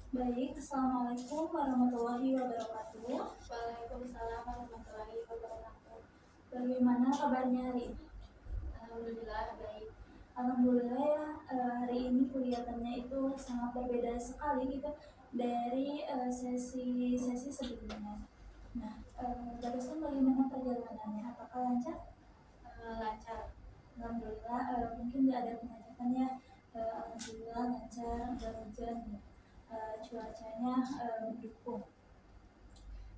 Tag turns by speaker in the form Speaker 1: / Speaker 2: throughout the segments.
Speaker 1: Baik, Assalamualaikum warahmatullahi wabarakatuh.
Speaker 2: Waalaikumsalam warahmatullahi wabarakatuh.
Speaker 1: Bagaimana kabarnya hari ini?
Speaker 2: Alhamdulillah baik.
Speaker 1: Alhamdulillah ya, hari ini kelihatannya itu sangat berbeda sekali gitu dari sesi-sesi sebelumnya. Nah, barusan bagaimana perjalanannya? Apakah lancar?
Speaker 2: Lancar.
Speaker 1: Alhamdulillah, mungkin nggak ada kemacetannya. Alhamdulillah lancar, nggak hujan, cuacanya mendukung.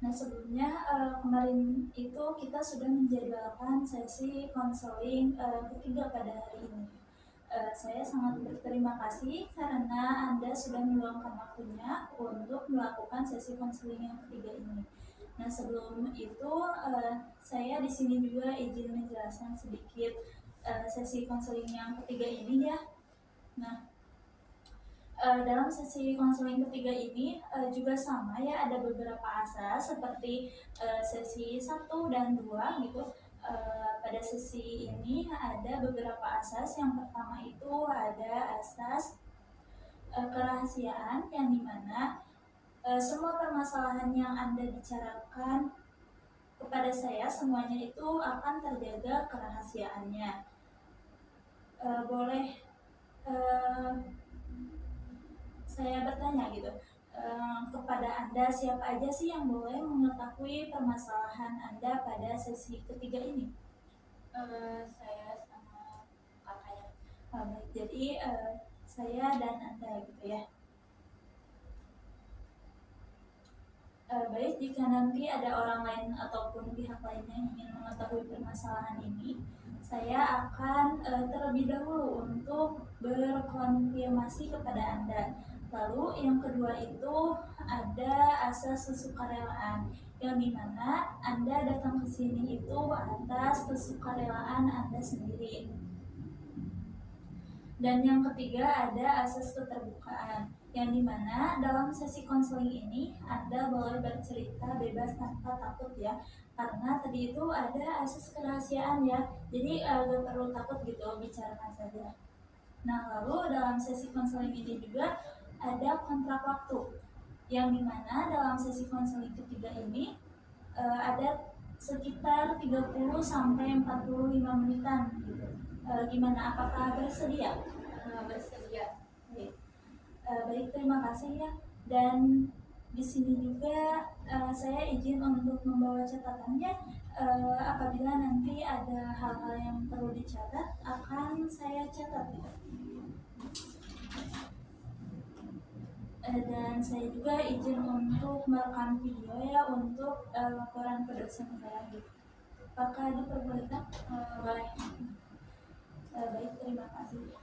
Speaker 1: Nah, sebelumnya kemarin itu kita sudah menjadwalkan sesi konseling ketiga pada hari ini. Saya sangat berterima kasih karena Anda sudah meluangkan waktunya untuk melakukan sesi konseling yang ketiga ini. Nah, sebelum itu saya di sini juga izin menjelaskan sedikit sesi konseling yang ketiga ini ya. Nah, dalam sesi konseling ketiga ini juga sama ya, ada beberapa asas seperti sesi 1 dan 2 gitu. Pada sesi ini ada beberapa asas. Yang pertama itu ada asas kerahasiaan, yang dimana semua permasalahan yang Anda bicarakan kepada saya semuanya itu akan terjaga kerahasiaannya. Boleh saya bertanya gitu, kepada Anda, siapa aja sih yang boleh mengetahui permasalahan Anda pada sesi ketiga ini?
Speaker 2: Saya sama kakaknya.
Speaker 1: Baik, jadi saya dan Anda gitu ya. Baik, jika nanti ada orang lain ataupun pihak lainnya yang ingin mengetahui permasalahan ini, saya akan terlebih dahulu untuk berkonfirmasi kepada Anda. Lalu yang kedua itu ada asas kesukarelaan, yang dimana Anda datang ke sini itu atas kesukarelaan Anda sendiri. Dan yang ketiga ada asas keterbukaan, yang dimana dalam sesi konseling ini Anda boleh bercerita bebas tanpa takut ya, karena tadi itu ada asas kerahasiaan ya, jadi gak perlu takut gitu, bicarakan saja. Nah, lalu dalam sesi konseling ini juga ada kontrak waktu, yang dimana dalam sesi konseling ketiga ini ada sekitar 30 sampai 45 menitan gitu. Gimana, apakah bersedia?
Speaker 2: Bersedia.
Speaker 1: Baik, terima kasih ya. Dan di sini juga saya izin untuk membawa catatannya. Apabila nanti ada hal-hal yang perlu dicatat, akan saya catat ya. Dan saya juga izin untuk merekam video ya untuk laporan ke dosen saya gitu. Apakah diperbolehkan?
Speaker 2: Boleh.
Speaker 1: Baik, terima kasih.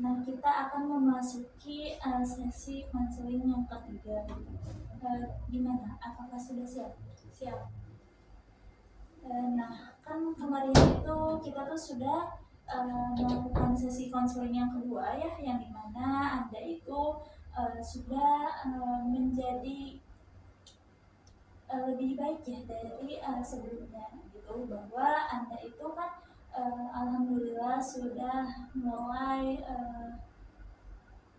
Speaker 1: Nah, kita akan memasuki sesi konseling yang ketiga. Gimana? Apakah sudah siap?
Speaker 2: Siap.
Speaker 1: Nah, kan kemarin itu kita tuh sudah melakukan sesi konseling yang kedua ya, yang dimana Anda itu sudah menjadi lebih baik ya dari sebelumnya gitu, bahwa Anda itu kan alhamdulillah sudah mulai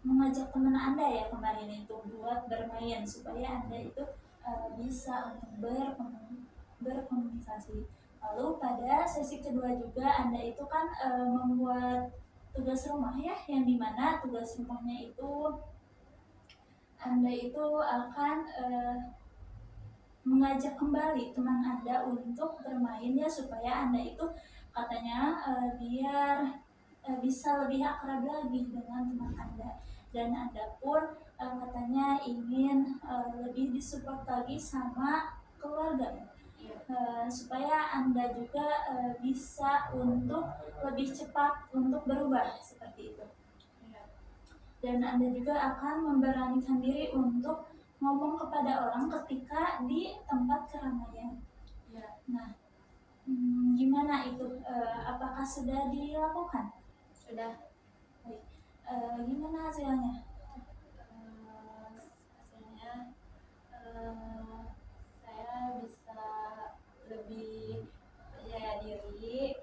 Speaker 1: mengajak teman Anda ya kemarin itu buat bermain supaya Anda itu bisa untuk berkomunikasi. Lalu pada sesi kedua juga Anda itu kan membuat tugas rumah ya, yang dimana tugas rumahnya itu Anda itu akan mengajak kembali teman Anda untuk bermain ya, supaya Anda itu katanya biar bisa lebih akrab lagi dengan teman Anda. Dan Anda pun katanya ingin lebih disupport lagi sama keluarga, supaya Anda juga bisa untuk lebih cepat untuk berubah seperti itu. Dan Anda juga akan memberanikan diri untuk ngomong kepada orang ketika di tempat keramaian. Nah, gimana itu? Apakah sudah dilakukan?
Speaker 2: Sudah.
Speaker 1: Baik. Gimana hasilnya?
Speaker 2: Hasilnya saya bisa lebih percaya diri,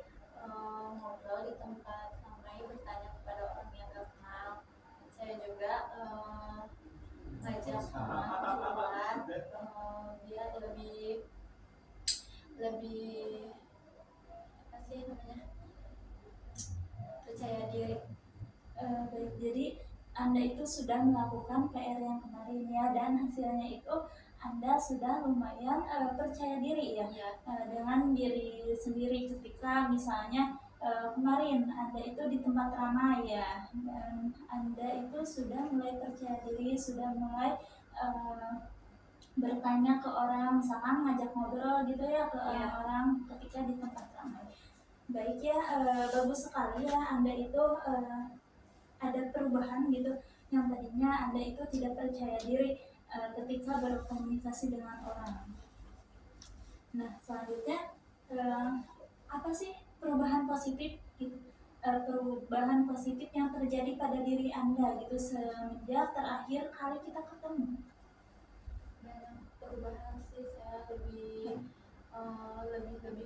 Speaker 2: ngobrol di tempat ramai, bertanya kepada orang percaya diri.
Speaker 1: Baik, jadi Anda itu sudah melakukan PR yang kemarin ya, dan hasilnya itu Anda sudah lumayan percaya diri ya,
Speaker 2: Ya.
Speaker 1: dengan diri sendiri ketika misalnya kemarin Anda itu di tempat ramai ya, dan Anda itu sudah mulai percaya diri, sudah mulai bertanya ke orang, misalkan ngajak ngobrol gitu ya ke
Speaker 2: Ya.
Speaker 1: orang-orang ketika di tempat ramai. Baik ya, bagus sekali ya Anda itu ada perubahan gitu, yang tadinya Anda itu tidak percaya diri ketika berkomunikasi dengan orang. Nah, selanjutnya apa sih perubahan positif gitu? Perubahan positif yang terjadi pada diri Anda gitu semenjak terakhir kali kita ketemu?
Speaker 2: Banyak perubahan sih, saya lebih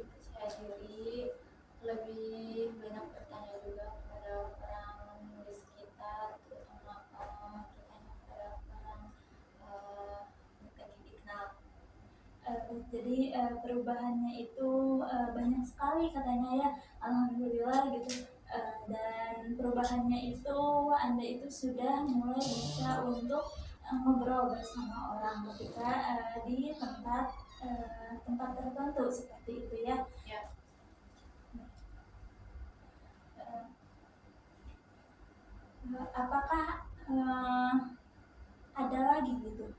Speaker 2: percaya diri, lebih banyak bertanya juga kepada orang di sekitar, terutama bertanya kepada orang yang dikenal.
Speaker 1: Jadi perubahannya itu banyak sekali katanya ya, alhamdulillah gitu. Dan perubahannya itu Anda itu sudah mulai bisa untuk ngobrol bersama orang ketika di tempat tertentu seperti itu ya.
Speaker 2: Ya.
Speaker 1: Apakah ada lagi gitu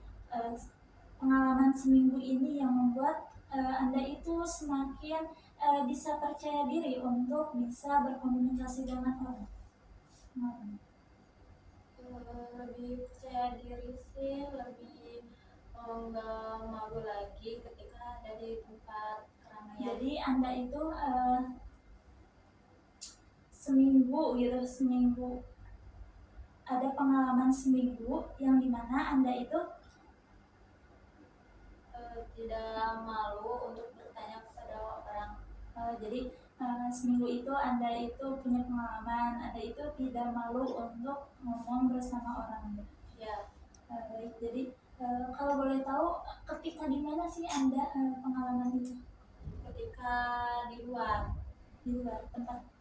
Speaker 1: pengalaman seminggu ini yang membuat Anda itu semakin bisa percaya diri untuk bisa berkomunikasi dengan orang?
Speaker 2: Lebih percaya diri sih, lebih nggak malu lagi ketika ada di tempat keramaian.
Speaker 1: Jadi Anda itu seminggu ada pengalaman seminggu yang dimana Anda itu
Speaker 2: tidak malu untuk bertanya kepada orang.
Speaker 1: Jadi seminggu itu Anda itu punya pengalaman, Anda itu tidak malu untuk ngomong bersama orang.
Speaker 2: Ya.
Speaker 1: Baik, jadi kalau boleh tahu ketika di mana sih Anda pengalaman itu?
Speaker 2: Ketika di luar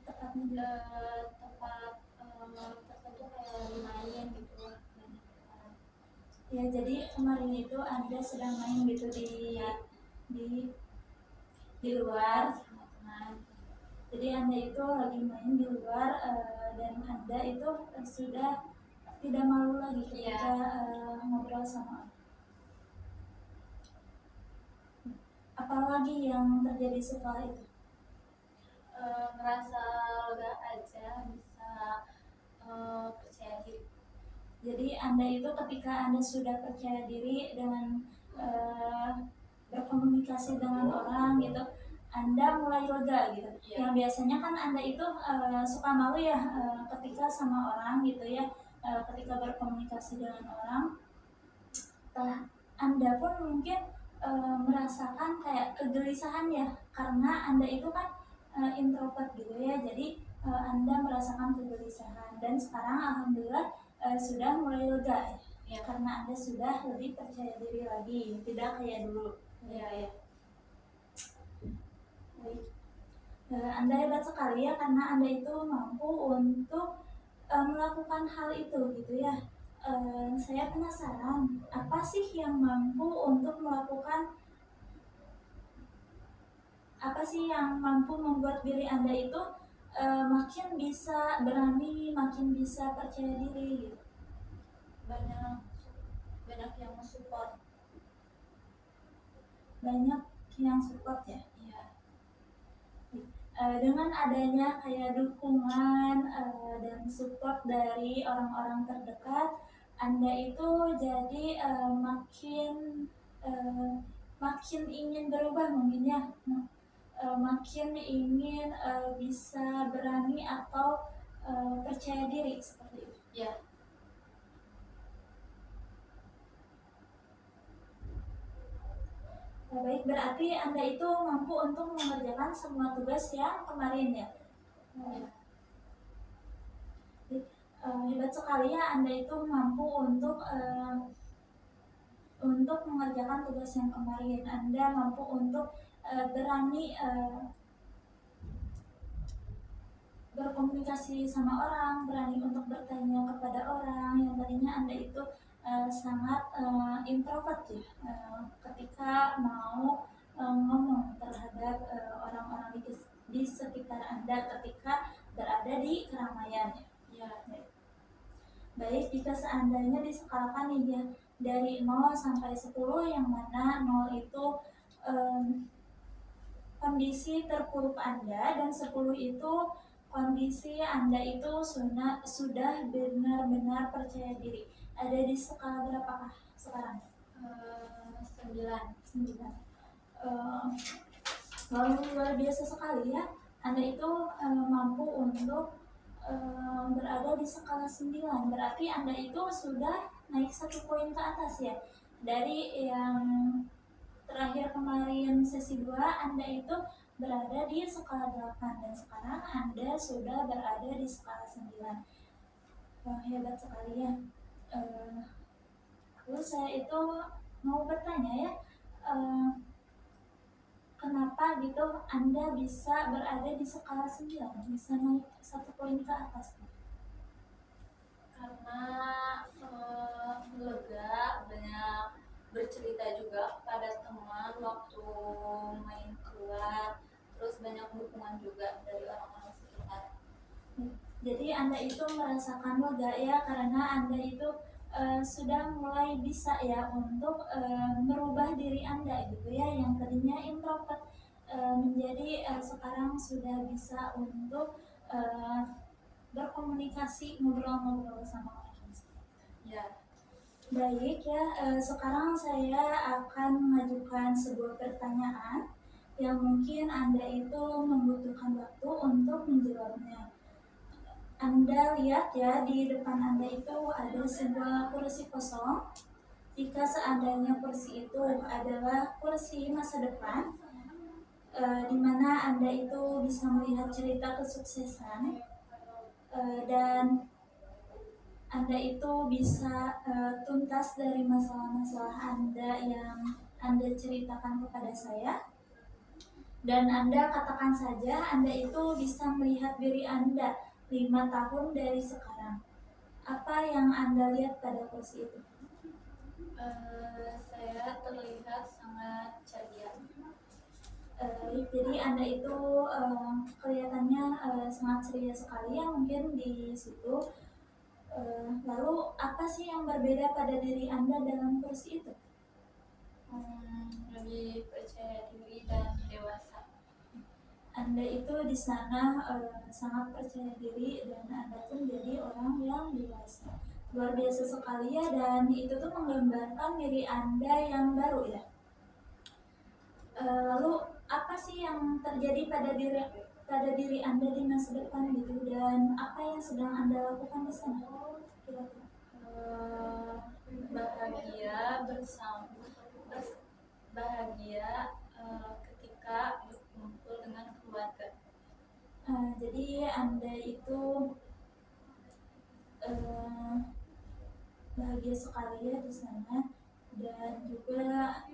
Speaker 1: Tepatnya
Speaker 2: tempat tertentu kayak main gitu.
Speaker 1: Ya, jadi kemarin itu Anda sedang main gitu di luar
Speaker 2: sama teman.
Speaker 1: Jadi Anda itu lagi main di luar dan Anda itu sudah tidak malu lagi ketika ngobrol sama orang. Apalagi yang terjadi setelah itu?
Speaker 2: Ngerasa lega aja, bisa percaya diri.
Speaker 1: Jadi Anda itu ketika Anda sudah percaya diri dengan berkomunikasi dengan orang gitu, Anda mulai lega gitu.
Speaker 2: Ya.
Speaker 1: Yang biasanya kan Anda itu suka malu ya ketika sama orang gitu ya, ketika berkomunikasi dengan orang. Anda pun mungkin merasakan kayak kegelisahan ya, karena Anda itu kan introvert gitu ya, jadi Anda merasakan kegelisahan, dan sekarang alhamdulillah sudah mulai lega
Speaker 2: ya,
Speaker 1: karena Anda sudah lebih percaya diri lagi, tidak kayak dulu.
Speaker 2: Ya.
Speaker 1: Baik. Anda hebat sekali ya, karena Anda itu mampu untuk melakukan hal itu gitu ya. Saya penasaran, apa sih yang mampu untuk melakukan, apa sih yang mampu membuat diri Anda itu makin bisa berani, makin bisa percaya diri gitu?
Speaker 2: Banyak yang support.
Speaker 1: Banyak yang support ya?
Speaker 2: Iya.
Speaker 1: Dengan adanya kayak dukungan dan support dari orang-orang terdekat, Anda itu jadi makin ingin berubah mungkin ya, makin ingin bisa berani atau percaya diri seperti itu.
Speaker 2: Ya.
Speaker 1: Baik, berarti Anda itu mampu untuk mengerjakan semua tugas yang kemarin ya?
Speaker 2: Ya.
Speaker 1: Hebat sekali ya, Anda itu mampu untuk mengerjakan tugas yang kemarin. Anda mampu untuk berani berkomunikasi sama orang, berani untuk bertanya kepada orang yang tadinya Anda itu sangat introvert ya, ketika mau ngomong terhadap orang-orang di sekitar Anda ketika berada di keramaian ya. Baik, jika seandainya diskalakan nih ya dari 0 sampai 10 yang mana 0 itu kondisi terpuruk Anda dan 10 itu kondisi Anda itu sudah benar-benar percaya diri. Ada di skala berapakah sekarang?
Speaker 2: 9.
Speaker 1: Luar biasa sekali ya. Anda itu mampu untuk berada di skala 9. Berarti Anda itu sudah naik 1 poin ke atas ya. Dari yang terakhir kemarin sesi 2 Anda itu berada di skala 8 dan sekarang Anda sudah berada di skala 9. Hebat sekali ya. Lalu saya itu mau bertanya ya, kenapa gitu Anda bisa berada di skala 9, bisa naik 1 poin ke atas?
Speaker 2: Karena lega, banyak bercerita juga kepada teman waktu main keluar, terus banyak dukungan juga dari orang-orang sekitar.
Speaker 1: Jadi Anda itu merasakan lega ya karena Anda itu sudah mulai bisa ya untuk merubah diri Anda gitu ya, yang tadinya introvert menjadi sekarang sudah bisa untuk berkomunikasi, ngobrol-ngobrol sama orang.
Speaker 2: Ya.
Speaker 1: Baik ya, sekarang saya akan mengajukan sebuah pertanyaan yang mungkin Anda itu membutuhkan waktu untuk menjawabnya. Anda lihat ya, di depan Anda itu ada sebuah kursi kosong. Jika seandainya kursi itu adalah kursi masa depan, di mana Anda itu bisa melihat cerita kesuksesan, dan Anda itu bisa tuntas dari masalah-masalah Anda yang Anda ceritakan kepada saya. Dan Anda katakan saja Anda itu bisa melihat diri Anda 5 tahun dari sekarang. Apa yang Anda lihat pada kursi itu?
Speaker 2: Saya terlihat sangat ceria.
Speaker 1: Jadi Anda itu kelihatannya sangat ceria sekali ya mungkin di situ. Lalu apa sih yang berbeda pada diri Anda dalam kursi itu?
Speaker 2: Lebih percaya diri dan dewasa.
Speaker 1: Anda itu di sana sangat percaya diri dan Anda pun jadi orang yang dewasa. Luar biasa sekali ya, dan itu tuh menggambarkan diri Anda yang baru ya. Lalu apa sih yang terjadi pada diri Anda di masa depan gitu, dan apa yang sedang Anda lakukan di sana? Kira-kira
Speaker 2: bahagia ketika berkumpul dengan keluarga.
Speaker 1: Jadi Anda itu bahagia sekali ya di sana, dan juga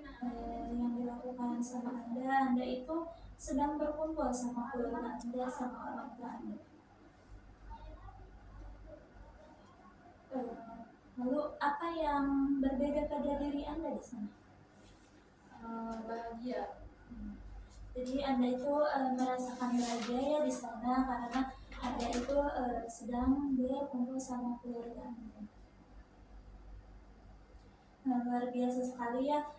Speaker 1: yang dilakukan sama Anda itu sedang berkumpul sama keluarga Anda, sama orang tua Anda. Lalu apa yang berbeda pada diri Anda di sana?
Speaker 2: Bahagia.
Speaker 1: Jadi Anda itu merasakan bahagia ya di sana karena Anda itu sedang berkumpul sama keluarga Anda. Luar biasa sekali ya.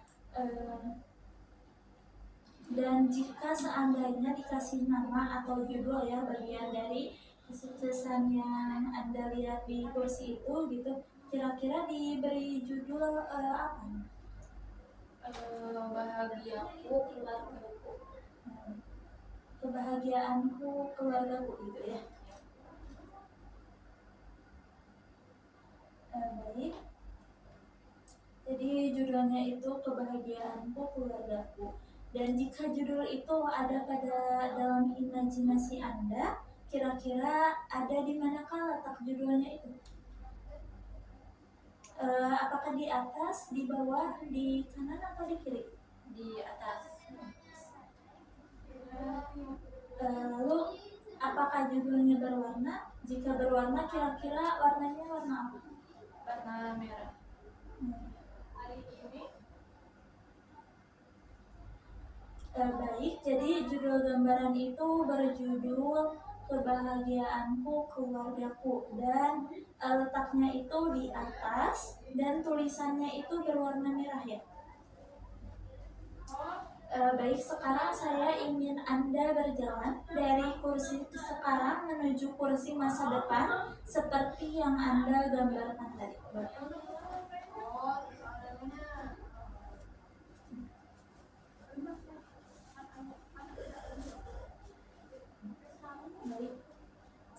Speaker 1: Dan jika seandainya dikasih nama atau judul ya bagian dari kesuksesan yang Anda lihat di kursi itu gitu, kira-kira diberi judul apa?
Speaker 2: Bahagiaku keluargaku.
Speaker 1: Kebahagiaanku keluargaku gitu ya. Baik. Jadi judulnya itu kebahagiaanku keluargaku. Dan jika judul itu ada pada dalam imajinasi Anda, kira-kira ada di manakah letak judulnya itu? Apakah di atas, di bawah, di kanan atau di kiri?
Speaker 2: Di atas.
Speaker 1: Lalu Apakah judulnya berwarna? Jika berwarna, kira-kira warnanya warna apa?
Speaker 2: Warna merah.
Speaker 1: Baik, jadi judul gambaran itu berjudul Kebahagiaanku Keluargaku, dan letaknya itu di atas dan tulisannya itu berwarna merah ya. Baik, sekarang saya ingin Anda berjalan dari kursi sekarang menuju kursi masa depan seperti yang Anda gambarkan tadi. Baik.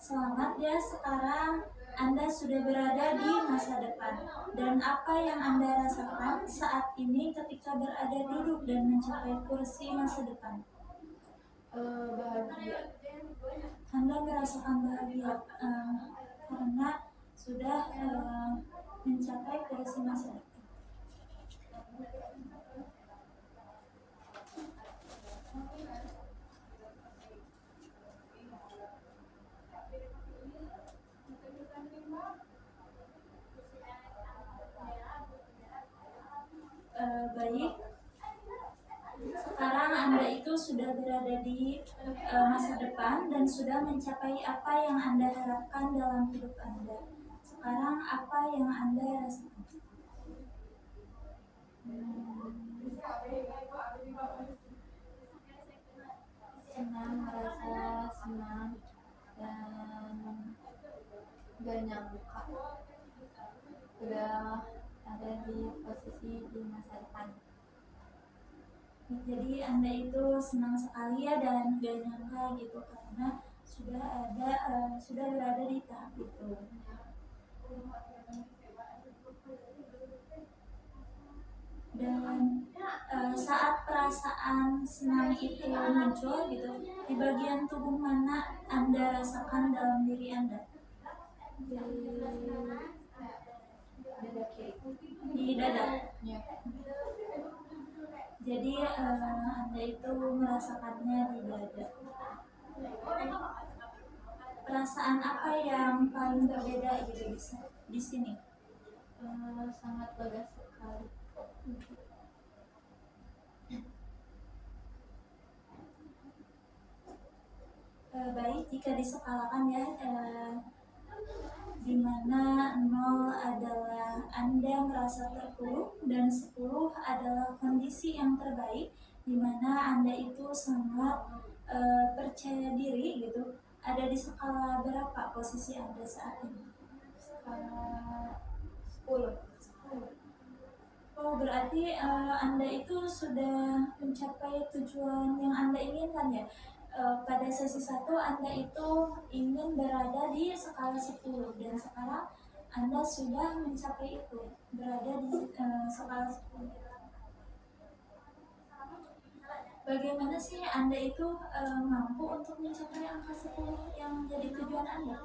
Speaker 1: Selamat ya, sekarang Anda sudah berada di masa depan. Dan apa yang Anda rasakan saat ini ketika berada duduk dan mencapai kursi masa depan?
Speaker 2: Bahagia.
Speaker 1: Anda merasakan bahagia karena sudah mencapai kursi masa depan. Baik, sekarang Anda itu sudah berada di masa depan dan sudah mencapai apa yang Anda harapkan dalam hidup Anda. Sekarang apa yang Anda rasakan?
Speaker 2: Senang, merasa senang dan gak nyangka udah ada di posisi di masa depan.
Speaker 1: Jadi Anda itu senang sekali ya dan gak nyangka gitu karena sudah berada di tahap itu. Dan saat perasaan senang itu muncul gitu, di bagian tubuh mana Anda rasakan dalam diri Anda?
Speaker 2: Di dada kiri.
Speaker 1: Di dada.
Speaker 2: Ya.
Speaker 1: Jadi Anda itu merasakannya di dada. Perasaan apa yang paling berbeda gitu di sini?
Speaker 2: Sangat lega sekali.
Speaker 1: Baik, jika diskalakan ya, di mana 0 adalah Anda merasa terpuruk dan 10 adalah kondisi yang terbaik, di mana Anda itu sangat percaya diri gitu. Ada di skala berapa posisi Anda saat ini?
Speaker 2: Skala 10.
Speaker 1: Oh, berarti Anda itu sudah mencapai tujuan yang Anda inginkan ya. Pada sesi 1 Anda itu ingin berada di skala 10 dan sekarang Anda sudah mencapai itu, berada di skala 10. Bagaimana sih Anda itu mampu untuk mencapai angka 10 yang jadi tujuan Anda?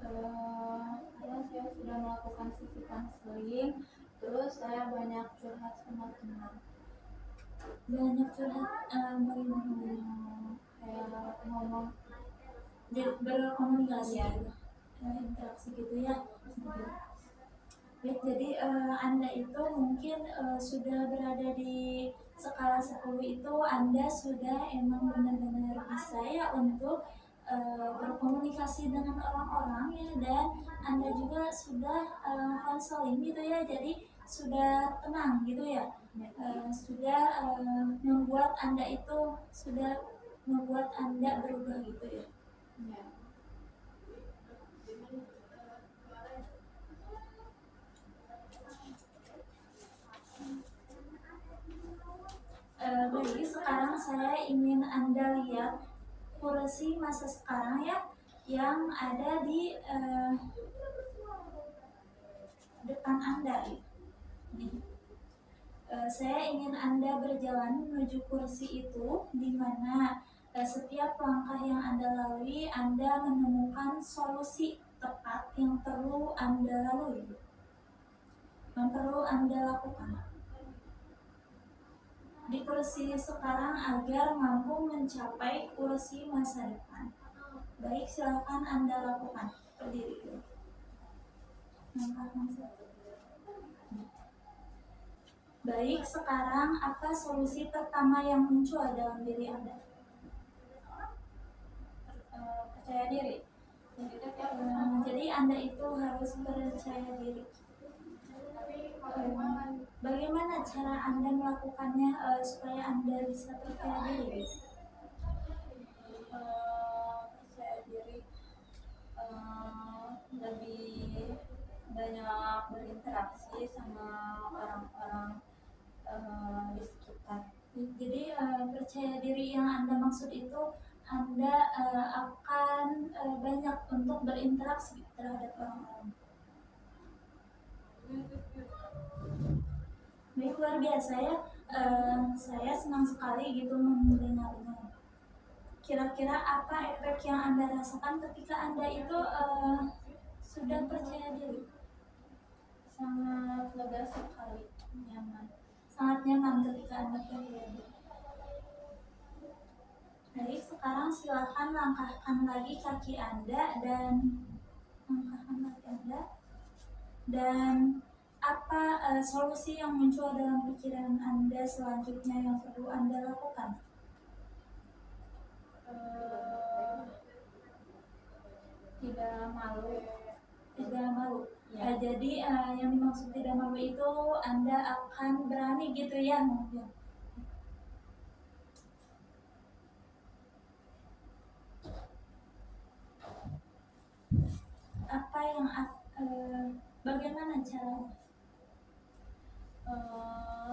Speaker 2: Karena saya sudah melakukan sesi counseling, terus saya banyak curhat sama teman.
Speaker 1: Banyak curhat bagaimana?
Speaker 2: Kayak ngomong
Speaker 1: Berkomunikasi
Speaker 2: ya.
Speaker 1: gitu, interaksi gitu ya. Baik, jadi Anda itu mungkin sudah berada di skala 10 itu Anda sudah emang benar-benar bisa ya untuk berkomunikasi dengan orang-orang ya, dan Anda juga sudah konseling gitu ya, jadi sudah tenang gitu ya. Sudah membuat Anda itu sudah membuat Anda berubah gitu ya.
Speaker 2: Ya.
Speaker 1: Jadi sekarang saya ingin Anda lihat kursi masa sekarang ya, yang ada di depan Anda. Nih. Saya ingin Anda berjalan menuju kursi itu, di mana setiap langkah yang Anda lalui, Anda menemukan solusi tepat yang perlu Anda lalui, yang perlu Anda lakukan di kursi sekarang agar mampu mencapai kursi masa depan. Baik, silakan Anda lakukan. Berdiri dulu. Baik, sekarang apa solusi pertama yang muncul dalam diri Anda? Percaya diri. Jadi Anda itu harus percaya diri. Bagaimana cara Anda melakukannya supaya Anda bisa percaya diri?
Speaker 2: Percaya diri lebih banyak berinteraksi sama orang-orang di sekitar.
Speaker 1: Jadi percaya diri yang Anda maksud itu Anda akan banyak untuk berinteraksi terhadap orang-orang. Baik, luar biasa ya. Saya senang sekali gitu mendengarnya. Kira-kira apa efek yang Anda rasakan ketika Anda itu sudah percaya diri?
Speaker 2: Sangat lega sekali, nyaman.
Speaker 1: Sangat nyaman ketika Anda percaya diri. Baik, sekarang silakan langkahkan lagi kaki Anda dan apa solusi yang muncul dalam pikiran Anda selanjutnya yang perlu Anda lakukan?
Speaker 2: Tidak malu.
Speaker 1: Tidak malu.
Speaker 2: Ya.
Speaker 1: Jadi yang dimaksud tidak malu itu Anda akan berani gitu ya mungkin. Apa yang bagaimana caranya?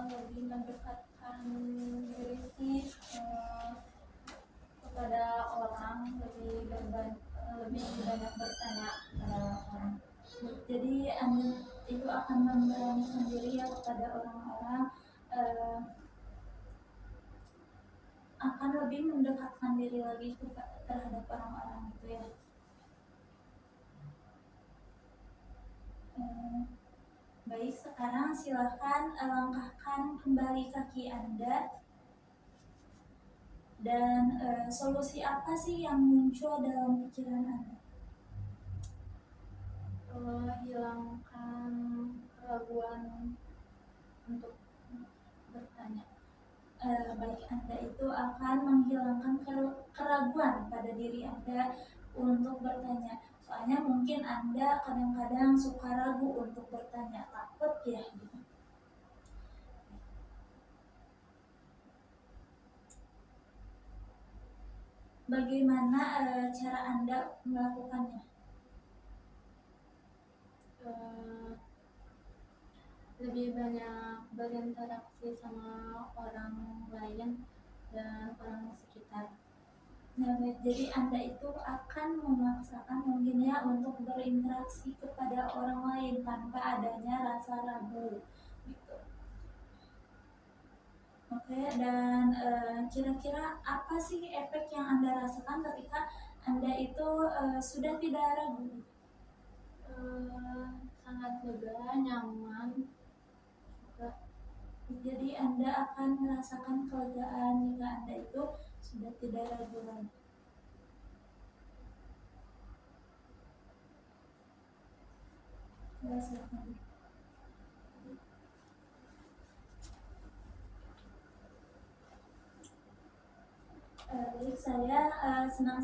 Speaker 2: Lebih mendekatkan diri sih kepada orang, lebih banyak bertanya kepada orang.
Speaker 1: Jadi Anda itu akan memberanikan diri ya kepada orang-orang, akan lebih mendekatkan diri lagi terhadap orang-orang gitu ya. Baik, sekarang silahkan langkahkan kembali kaki Anda. Dan solusi apa sih yang muncul dalam pikiran Anda?
Speaker 2: Hilangkan keraguan untuk bertanya.
Speaker 1: Baik, Anda itu akan menghilangkan keraguan pada diri Anda untuk bertanya. Soalnya mungkin Anda kadang-kadang suka ragu untuk bertanya, takut ya gitu. Bagaimana cara Anda melakukannya?
Speaker 2: Lebih banyak berinteraksi sama orang lain dan orang sekitar.
Speaker 1: Nah, jadi Anda itu akan memaksakan mungkin ya untuk berinteraksi kepada orang lain tanpa adanya rasa ragu gitu. Oke, dan kira-kira apa sih efek yang Anda rasakan ketika Anda itu sudah tidak ragu?
Speaker 2: Sangat lega, nyaman.
Speaker 1: Jadi Anda akan merasakan kelegaan jika Anda itu sudah tidak ragu lagi. Ya, silakan. Baik, saya senang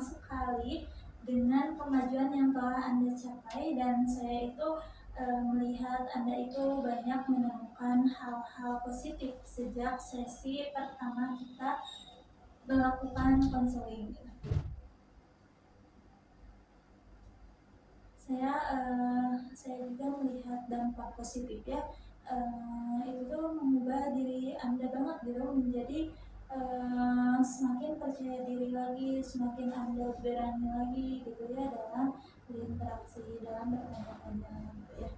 Speaker 1: sekali dengan kemajuan yang telah Anda capai, dan saya itu melihat Anda itu banyak menemukan hal-hal positif sejak sesi pertama kita melakukan konseling. Saya juga melihat dampak positif ya. Itu tuh mengubah diri Anda banget gitu, menjadi semakin percaya diri lagi, semakin Anda berani lagi gitu ya dalam berinteraksi, dalam bertanya-tanya gitu ya.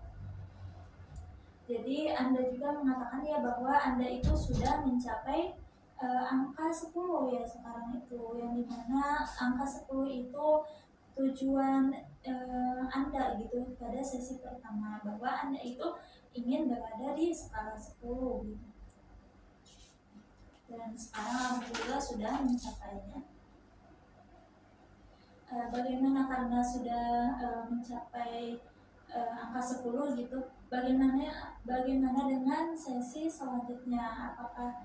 Speaker 1: Jadi Anda juga mengatakan ya bahwa Anda itu sudah mencapai angka 10 ya sekarang itu, yang dimana angka 10 itu tujuan Anda gitu pada sesi pertama, bahwa Anda itu ingin berada di skala 10 gitu. Dan sekarang alhamdulillah sudah mencapainya. bagaimana karena sudah mencapai angka 10 gitu, bagaimana dengan sesi selanjutnya, apakah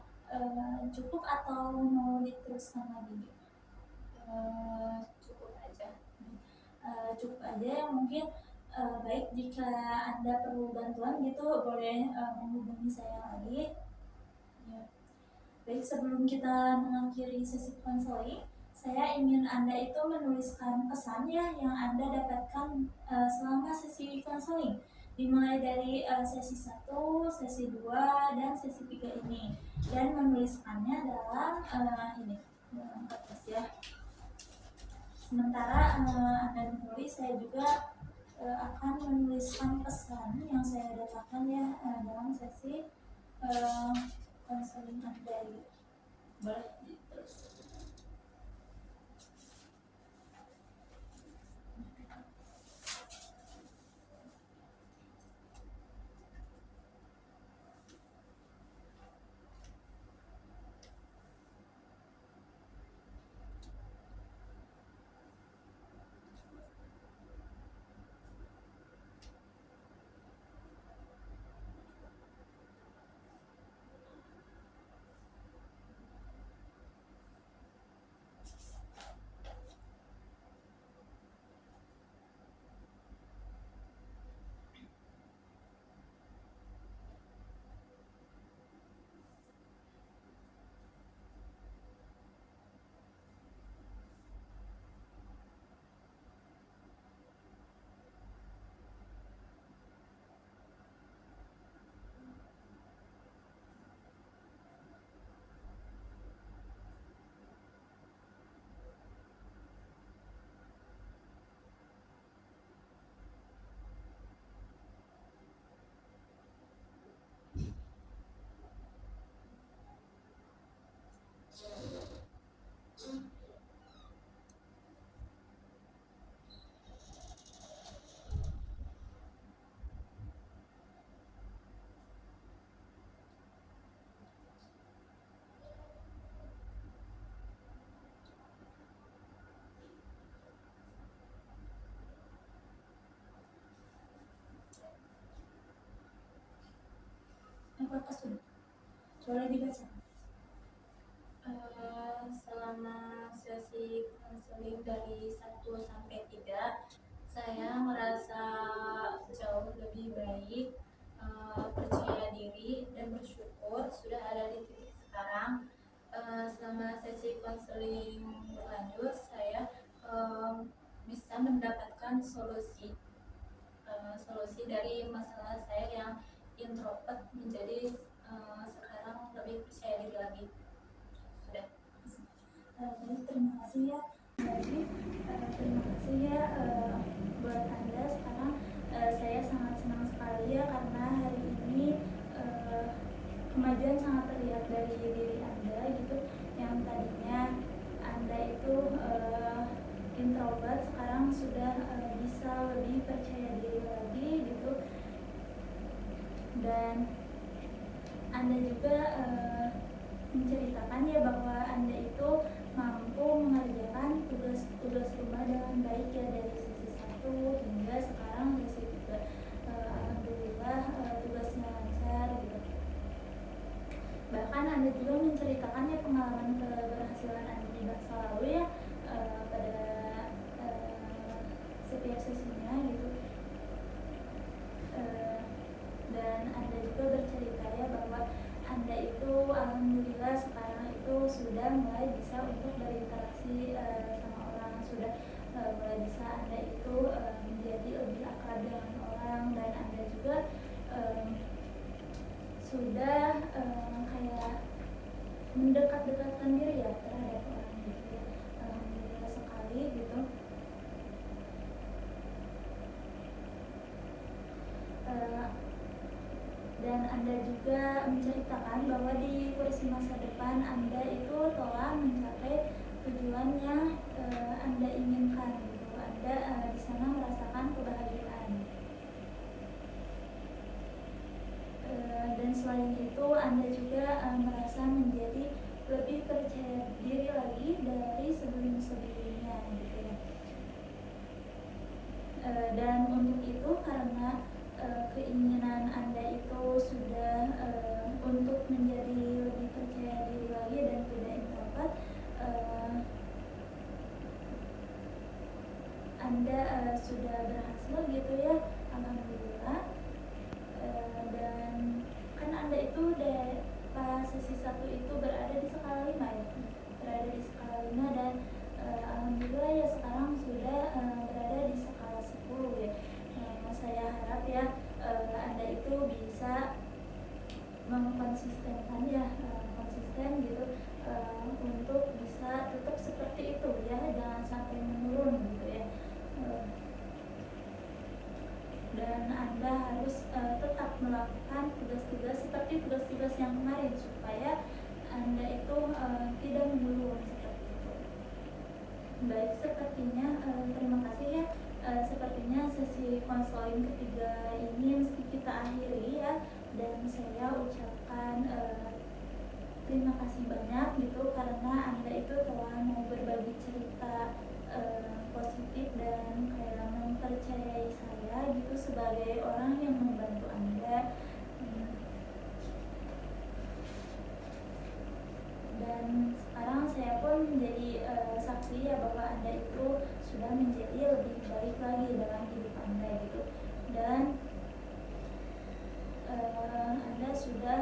Speaker 1: cukup atau mau diteruskan lagi gitu?
Speaker 2: Cukup aja.
Speaker 1: Cukup aja, mungkin baik, jika Anda perlu bantuan gitu boleh menghubungi saya lagi ya. Baik, sebelum kita mengakhiri sesi konseling, saya ingin Anda itu menuliskan pesan ya yang Anda dapatkan selama sesi konseling, dimulai dari sesi 1, sesi 2, dan sesi 3 ini, dan menuliskannya dalam dalam kertas ya. Sementara Anda menulis, saya juga akan menuliskan pesan yang saya dapatkan ya dalam sesi konseling Anda gitu. Boleh terus. Apakah sudah? Boleh dibaca.
Speaker 2: Selama sesi konseling dari 1 sampai 3, saya merasa jauh lebih baik, percaya diri dan bersyukur sudah ada di titik sekarang. Selama sesi konseling berlanjut, saya bisa mendapatkan solusi dari masalah saya yang introvert menjadi sekarang lebih percaya diri lagi. Sudah.
Speaker 1: Baik, terima kasih ya. Jadi terima kasih ya buat Anda. Sekarang saya sangat senang sekali ya karena hari ini kemajuan sangat terlihat dari diri Anda gitu. Yang tadinya Anda itu introvert, sekarang sudah bisa lebih percaya diri lagi gitu. Dan Anda juga menceritakan ya bahwa Anda itu mampu mengerjakan tugas rumah dengan baik ya dari sesi 1 hingga sekarang sesi 3. Alhamdulillah tugasnya lancar gitu. Bahkan Anda juga menceritakan ya pengalaman keberhasilan Anda di masa lalu ya pada setiap sesinya gitu. Dan Anda juga bercerita ya bahwa Anda itu alhamdulillah sekarang itu sudah mulai bisa untuk berinteraksi sama orang, sudah mulai bisa Anda itu menjadi lebih akrab dengan orang, dan Anda juga sudah kayak mendekat-dekatkan diri ya terhadap orang gitu ya. Alhamdulillah sekali gitu. Dan Anda juga menceritakan bahwa di kursi masa depan Anda itu telah mencapai tujuan yang Anda inginkan gitu. Anda di sana merasakan kebahagiaan. Dan selain itu Anda juga merasa menjadi lebih percaya diri lagi dari sebelum-sebelumnya gitu ya. Dan untuk itu karena keinginan Anda itu sudah untuk menjadi lebih percaya diri lagi dan tidak introvert, Anda sudah berhasil gitu ya, alhamdulillah. Dan kan Anda itu pas sesi 1 itu berada di skala 5 ya, dan alhamdulillah ya sekarang sudah berada di skala 10 ya. Saya harap ya Anda itu bisa mengkonsistenkan ya, konsisten gitu untuk bisa tetap seperti itu ya, jangan sampai menurun gitu ya. Dan Anda harus tetap melakukan tugas-tugas seperti tugas-tugas yang kemarin supaya Anda itu tidak menurun seperti itu. Baik, sepertinya terima kasih ya. Sepertinya sesi konseling ketiga ini mesti kita akhiri ya, dan saya ucapkan terima kasih banyak gitu karena Anda itu telah mau berbagi cerita positif dan kayak mempercayai saya gitu sebagai orang yang membantu Anda. Dan sekarang saya pun menjadi saksi ya bahwa Anda itu sudah menjadi lebih baik lagi dalam hidup Anda gitu, dan Anda sudah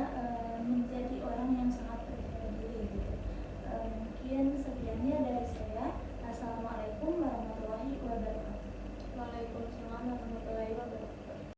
Speaker 1: menjadi orang yang sangat percaya diri gitu. Mungkin sekiannya dari saya.